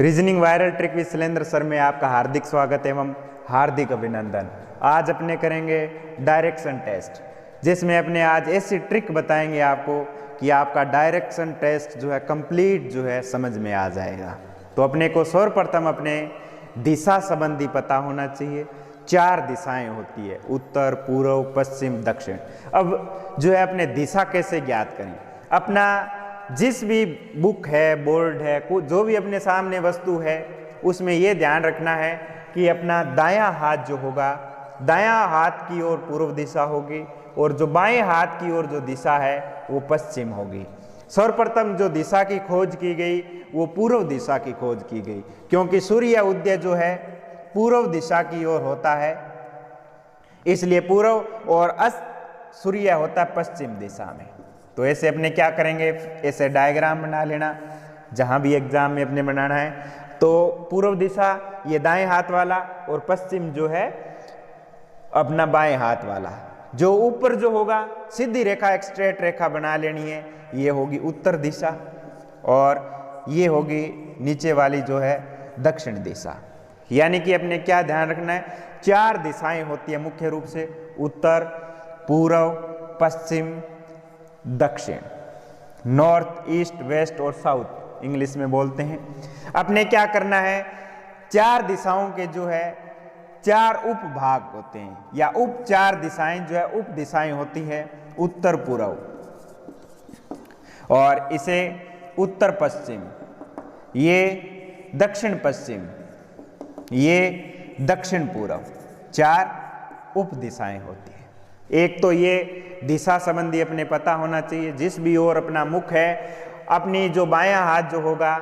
Reasoning viral trick with Shailendra sir में आपका हार्दिक स्वागत एवं हार्दिक अभिनंदन। आज अपने करेंगे डायरेक्शन टेस्ट, जिसमें अपने आज ऐसी ट्रिक बताएंगे आपको कि आपका डायरेक्शन टेस्ट जो है कंप्लीट जो है समझ में आ जाएगा। तो अपने को सर्वप्रथम अपने दिशा संबंधी पता होना चाहिए। 4 दिशाएं होती है, उत्तर, पूर्व, पश्चिम, दक्षिण। अब जो है अपने दिशा कैसे ज्ञात करें। अपना जिस भी बुक है, बोर्ड है, जो भी अपने सामने वस्तु है, उसमें ये ध्यान रखना है कि अपना दायां हाथ जो होगा, दायां हाथ की ओर पूर्व दिशा होगी और जो बाएं हाथ की ओर जो दिशा है वो पश्चिम होगी। सर्वप्रथम जो दिशा की खोज की गई वो पूर्व दिशा की खोज की गई, क्योंकि सूर्य उदय जो है पूर्व दिशा की ओर होता है, इसलिए पूर्व, और अस्त सूर्य होता है पश्चिम दिशा में। तो ऐसे अपने क्या करेंगे, ऐसे डायग्राम बना लेना जहां भी एग्जाम में अपने बनाना है। तो पूर्व दिशा ये दाएं हाथ वाला और पश्चिम जो है अपना बाएं हाथ वाला। जो ऊपर जो होगा सीधी रेखा, एक स्ट्रेट रेखा बना लेनी है, ये होगी उत्तर दिशा और ये होगी नीचे वाली जो है दक्षिण दिशा। यानी कि अपने क्या ध्यान रखना है, 4 दिशाएं होती है मुख्य रूप से, उत्तर, पूर्व, पश्चिम, दक्षिण, नॉर्थ, ईस्ट, वेस्ट और साउथ इंग्लिश में बोलते हैं। अपने क्या करना है, 4 दिशाओं के जो है 4 उप भाग होते हैं, या उप 4 दिशाएं जो है उप दिशाएं होती है, उत्तर, पूर्व, और इसे उत्तर पश्चिम, ये दक्षिण पश्चिम, ये दक्षिण पूर्व, 4 उप दिशाएं होती है। एक तो ये दिशा संबंधी अपने पता होना चाहिए, जिस भी ओर अपना मुख है, अपनी जो बायां हाथ जो होगा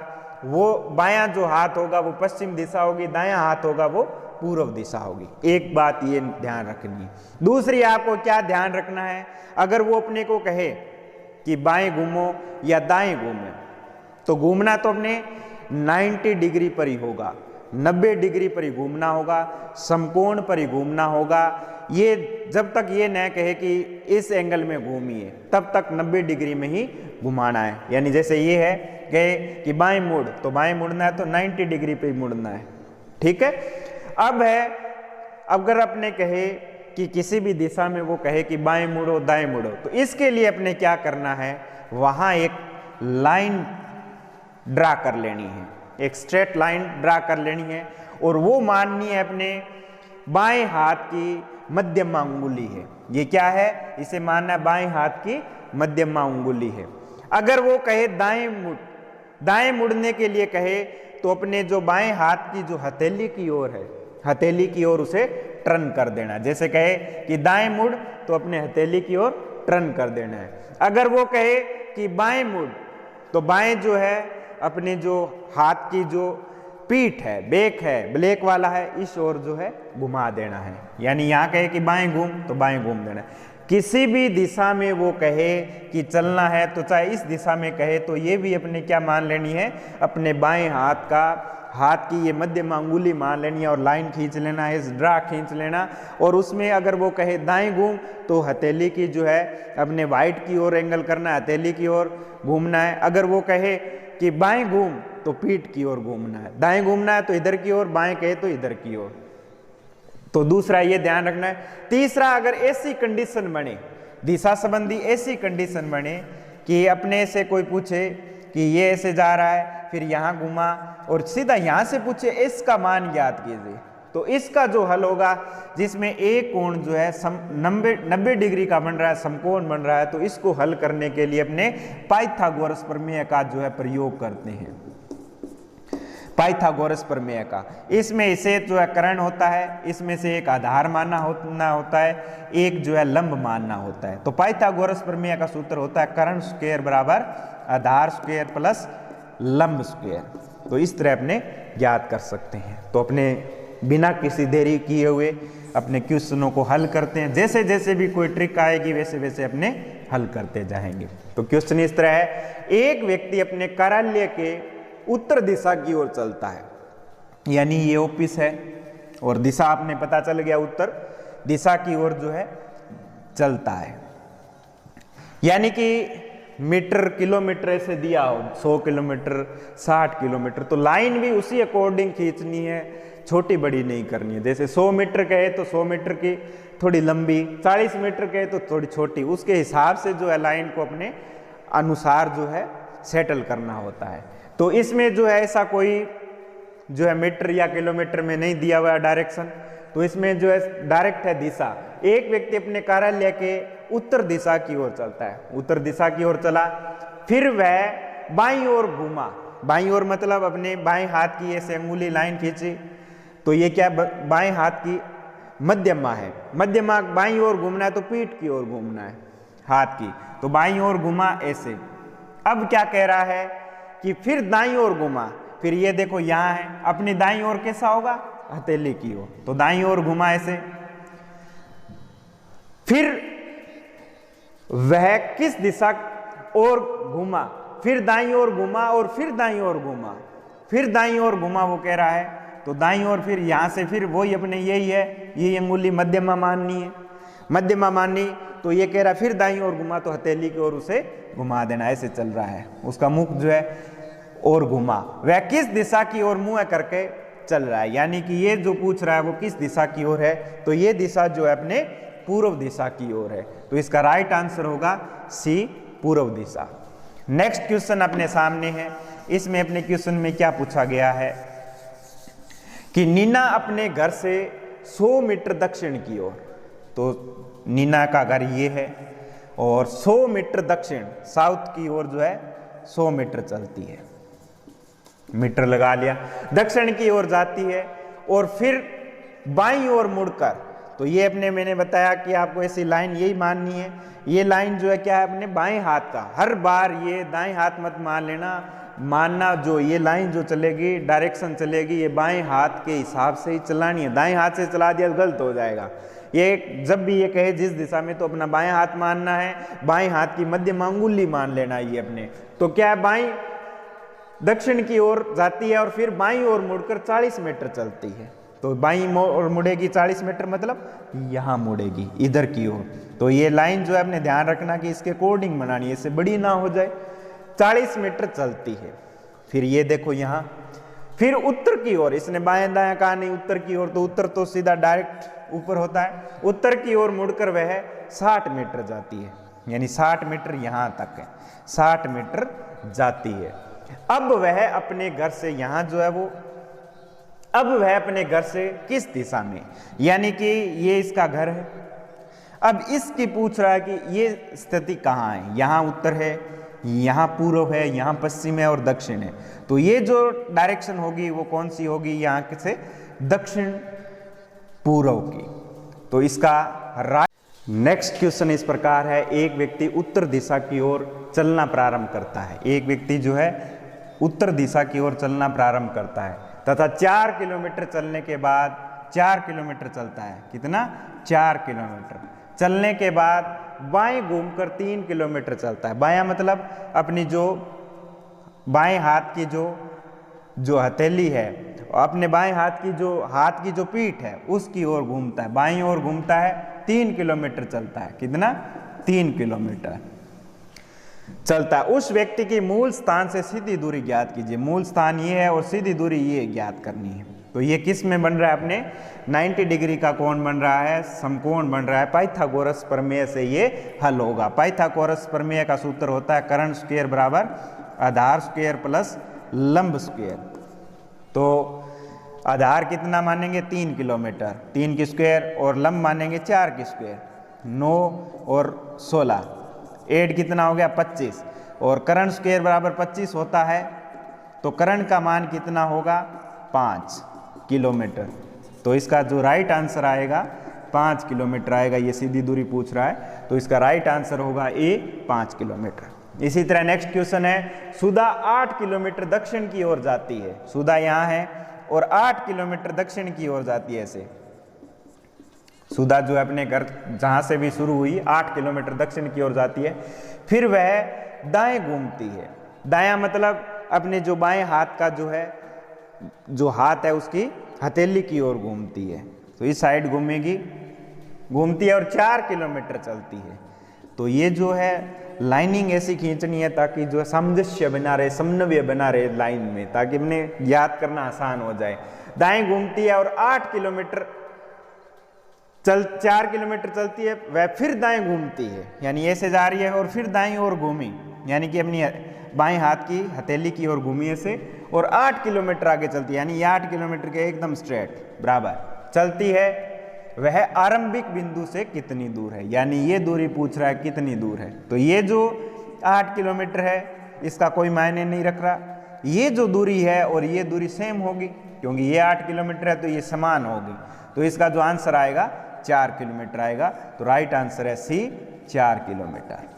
वो, बायां जो हाथ होगा वो पश्चिम दिशा होगी, दायां हाथ होगा वो पूर्व दिशा होगी। एक बात ये ध्यान रखनी है। दूसरी आपको क्या ध्यान रखना है, अगर वो अपने को कहे कि बाएं घूमो या दाएं घूमो, तो घूमना तो अपने 90 डिग्री पर ही होगा, 90 डिग्री पर ही घूमना होगा, समकोण पर ही घूमना होगा। ये जब तक ये न कहे कि इस एंगल में घूमिए, तब तक 90 डिग्री में ही घुमाना है। यानी जैसे ये है कहे कि बाएं मुड़, तो बाएं मुड़ना है तो 90 डिग्री पे ही मुड़ना है, ठीक है। अब है, अगर अपने कहे कि किसी भी दिशा में वो कहे कि बाएं मुड़ो दाएं मुड़ो, तो इसके लिए अपने क्या करना है, वहां एक लाइन ड्रा कर लेनी है, एक स्ट्रेट लाइन ड्रा कर लेनी है, और वो माननी है अपने बाएं हाथ की मध्यमा अंगुली है। ये क्या है, इसे मानना है बाएं हाथ की मध्यमा अंगुली है। अगर वो कहे दाएं मुड़, दाएं मुड़ने के लिए कहे, तो अपने जो बाएं हाथ की जो हथेली की ओर है, हथेली की ओर उसे टर्न कर देना। जैसे कहे कि दाएं मुड़, तो अपने हथेली की ओर टर्न कर देना है। अगर वो कहे कि बाएं मुड़, तो बाएं जो है अपने जो हाथ की जो पीठ है, बेक है, ब्लैक वाला है, इस ओर जो है घुमा देना है। यानी यहाँ कहे कि बाएं घूम, तो बाएं घूम देना है। किसी भी दिशा में वो कहे कि चलना है, तो चाहे इस दिशा में कहे, तो ये भी अपने क्या मान लेनी है, अपने बाएं हाथ का, हाथ की ये मध्यमा अंगुली मान लेनी है और लाइन खींच लेना है, इस ड्रा खींच लेना। और उसमें अगर वो कहे दाएं घूम, तो हथेली की जो है अपने वाइट की ओर एंगल करना है, हथेली की ओर घूमना है। अगर वो कहे कि बाएं घूम, तो पीठ की ओर घूमना है, दाएं घूमना है तो इधर की ओर, बाएं कहे तो इधर की ओर। तो दूसरा ये ध्यान रखना है। तीसरा, अगर ऐसी कंडीशन बने, दिशा संबंधी ऐसी कंडीशन बने कि अपने से कोई पूछे कि ये ऐसे जा रहा है, फिर यहाँ घुमा और सीधा यहाँ से पूछे इसका मान ज्ञात कीजिए, तो इसका जो हल होगा, जिसमें एक कोण जो है 90 डिग्री का बन रहा है, समकोण बन रहा है, तो इसको हल करने के लिए अपने पाइथागोरस प्रमेय का जो है प्रयोग करते हैं। पाइथागोरस प्रमेय का, इसमें इसे जो है कर्ण होता है, इसमें से एक आधार मानना होता है, एक जो है लंब मानना होता है। तो पाइथागोरस प्रमेय का सूत्र होता है कर्ण स्क्वायर बराबर आधार स्क्वायर प्लस लंब स्क्वायर। तो इस तरह अपने ज्ञात कर सकते हैं। तो अपने बिना किसी देरी किए हुए अपने क्वेश्चनों को हल करते हैं। जैसे जैसे भी कोई ट्रिक आएगी वैसे वैसे अपने हल करते जाएंगे। तो क्वेश्चन इस तरह है, एक व्यक्ति अपने कार्यालय के उत्तर दिशा की ओर चलता है, यानी ये ऑफिस है और दिशा आपने पता चल गया, उत्तर दिशा की ओर जो है चलता है। यानी कि मीटर किलोमीटर ऐसे दिया हो, 100 किलोमीटर 60 किलोमीटर, तो लाइन भी उसी अकॉर्डिंग खींचनी है, छोटी बड़ी नहीं करनी है। जैसे 100 मीटर कहे तो 100 मीटर की थोड़ी लंबी, 40 मीटर कहे तो थोड़ी छोटी, उसके हिसाब से जो है लाइन को अपने अनुसार जो है सेटल करना होता है। तो इसमें जो है ऐसा कोई जो है मीटर या किलोमीटर में नहीं दिया हुआ डायरेक्शन, तो इसमें जो है डायरेक्ट है दिशा। एक व्यक्ति अपने कार्यालय के उत्तर दिशा की ओर चलता है, उत्तर दिशा की ओर चला, फिर वह बाईं ओर घूमा, बाईं ओर मतलब अपने बाएं हाथ की ऐसे अंगुली लाइन खींची, तो ये क्या बाएं हाथ की मध्यमा है, मध्यमा बाईं ओर घूमना है तो पीठ की ओर घूमना है हाथ की, तो बाईं ओर घुमा ऐसे। अब क्या कह रहा है कि फिर दाईं ओर घुमा, फिर ये देखो यहां है, अपनी दाईं ओर कैसा होगा, हथेली की ओर, तो दाईं ओर घुमा ऐसे। फिर वह किस दिशा और घुमा, फिर दाईं ओर घुमा और फिर दाईं ओर घुमा, फिर दाईं ओर घुमा, वो कह रहा है, तो दाईं ओर फिर यहां से फिर वही अपने यही है, यही अंगुली मध्यमा माननी है, मध्यमा माननी, तो ये कह रहा है फिर दाईं ओर घुमा, तो हथेली की ओर उसे घुमा देना, ऐसे चल रहा है, उसका मुख जो है और घुमा, वह किस दिशा की ओर मुंह करके चल रहा है, यानी कि ये जो पूछ रहा है वो किस दिशा की ओर है, तो ये दिशा जो है अपने पूर्व दिशा की ओर है, तो इसका राइट आंसर होगा सी, पूर्व दिशा। नेक्स्ट क्वेश्चन अपने सामने है, इसमें अपने क्वेश्चन में क्या पूछा गया है कि नीना अपने घर से 100 मीटर दक्षिण की ओर, तो नीना का घर ये है और 100 मीटर दक्षिण साउथ की ओर जो है 100 मीटर चलती है, मीटर लगा लिया, दक्षिण की ओर जाती है और फिर बाईं ओर मुड़कर, तो ये अपने मैंने बताया कि आपको ऐसी लाइन यही माननी है, ये लाइन जो है क्या है अपने बाएं हाथ का, हर बार ये दाएं हाथ मत मान लेना, मानना जो ये लाइन जो चलेगी डायरेक्शन चलेगी ये बाएं हाथ के हिसाब से ही चलानी है, दाएं हाथ से चला दिया तो गलत हो जाएगा। ये जब भी ये कहे जिस दिशा में, तो अपना बाएं हाथ मानना है, बाएं हाथ की मध्यमा अंगुली मान लेना ये अपने, तो क्या है बाईं दक्षिण की ओर जाती है और फिर बाईं ओर मुड़कर 40 मीटर चलती है, तो बाईं ओर मुड़ेगी 40 मीटर मतलब यहां मुड़ेगी इधर की ओर, तो ये लाइन जो है अपने ध्यान रखना कि इसके अकॉर्डिंग बनानी है, इससे बड़ी ना हो जाए, 40 मीटर चलती है। फिर ये देखो यहां, फिर उत्तर की ओर, इसने बाएं दाएं कहा नहीं, उत्तर की ओर, तो उत्तर तो सीधा डायरेक्ट ऊपर होता है, उत्तर की ओर मुड़कर वह 60 मीटर जाती है, यानी 60 मीटर यहां तक है, 60 मीटर जाती है। अब वह अपने घर से यहां जो है वो, अब वह अपने घर से किस दिशा में, यानी कि ये इसका घर है, अब इसकी पूछ रहा है कि ये स्थिति कहाँ है, यहाँ उत्तर है, यहाँ पूर्व है, यहाँ पश्चिम है और दक्षिण है, तो ये जो डायरेक्शन होगी वो कौन सी होगी, यहाँ से दक्षिण पूर्व की, तो इसका राइट। नेक्स्ट क्वेश्चन इस प्रकार है, एक व्यक्ति उत्तर दिशा की ओर चलना प्रारंभ करता है, एक व्यक्ति जो है उत्तर दिशा की ओर चलना प्रारंभ करता है तथा 4 किलोमीटर चलने के बाद, 4 किलोमीटर चलता है, कितना 4 किलोमीटर चलने के बाद बाएं घूमकर 3 किलोमीटर चलता है, बायां मतलब अपनी जो बाएं हाथ की जो हथेली है, अपने बाएं हाथ की जो पीठ है उसकी ओर घूमता है, बाईं ओर घूमता है, 3 किलोमीटर चलता है, कितना 3 किलोमीटर चलता है। उस व्यक्ति की मूल स्थान से सीधी दूरी ज्ञात कीजिए, मूल स्थान ये है और सीधी दूरी ये ज्ञात करनी है, तो ये किस में बन रहा है अपने 90 डिग्री का कोण बन रहा है, समकोण बन रहा है, पाइथागोरस प्रमेय से ये हल होगा। पाइथागोरस प्रमेय का सूत्र होता है कर्ण स्क्वायर बराबर आधार स्क्वायर प्लस लंब स्क्वायर, तो आधार कितना मानेंगे 3 किलोमीटर, 3 की स्क्वायर और लंब मानेंगे 4 की स्क्वायर, 9 और 16, 8 कितना हो गया 25, और कर्ण स्क्वायर बराबर 25 होता है, तो कर्ण का मान कितना होगा 5 किलोमीटर, तो इसका जो राइट आंसर आएगा 5 किलोमीटर आएगा, ये सीधी दूरी पूछ रहा है, तो इसका राइट आंसर होगा ए 5 किलोमीटर। इसी तरह नेक्स्ट क्वेश्चन है, सुधा 8 किलोमीटर दक्षिण की ओर जाती है, सुधा यहाँ है और 8 किलोमीटर दक्षिण की ओर जाती है, ऐसे सुधा जो है अपने घर जहां से भी शुरू हुई 8 किलोमीटर दक्षिण की ओर जाती है, फिर वह दाएं घूमती है, दायां मतलब अपने जो बाएं हाथ का जो हाथ है उसकी हथेली की ओर घूमती है, तो इस साइड घूमेगी, घूमती है और 4 किलोमीटर चलती है, तो ये जो है लाइनिंग ऐसी खींचनी है ताकि जो सामंजस्य बना रहे, समन्वय बना रहे लाइन में, ताकि हमने याद करना आसान हो जाए। दाएं घूमती है और 8 किलोमीटर 4 किलोमीटर चलती है, वह फिर दाएं घूमती है, यानी ऐसे जा रही है और फिर दाएं ओर घूमी, यानी कि अपनी बाएं हाथ की हथेली की ओर घूमी ऐसे, और 8 किलोमीटर आगे चलती है, यानी ये 8 किलोमीटर के एकदम स्ट्रेट बराबर चलती है। वह आरंभिक बिंदु से कितनी दूर है, यानी ये दूरी पूछ रहा है कितनी दूर है। तो ये जो 8 किलोमीटर है इसका कोई मायने नहीं रख रहा, ये जो दूरी है और ये दूरी सेम होगी, क्योंकि ये 8 किलोमीटर है तो ये समान होगी। तो इसका जो आंसर आएगा 4 किलोमीटर आएगा। तो राइट आंसर है सी, 4 किलोमीटर।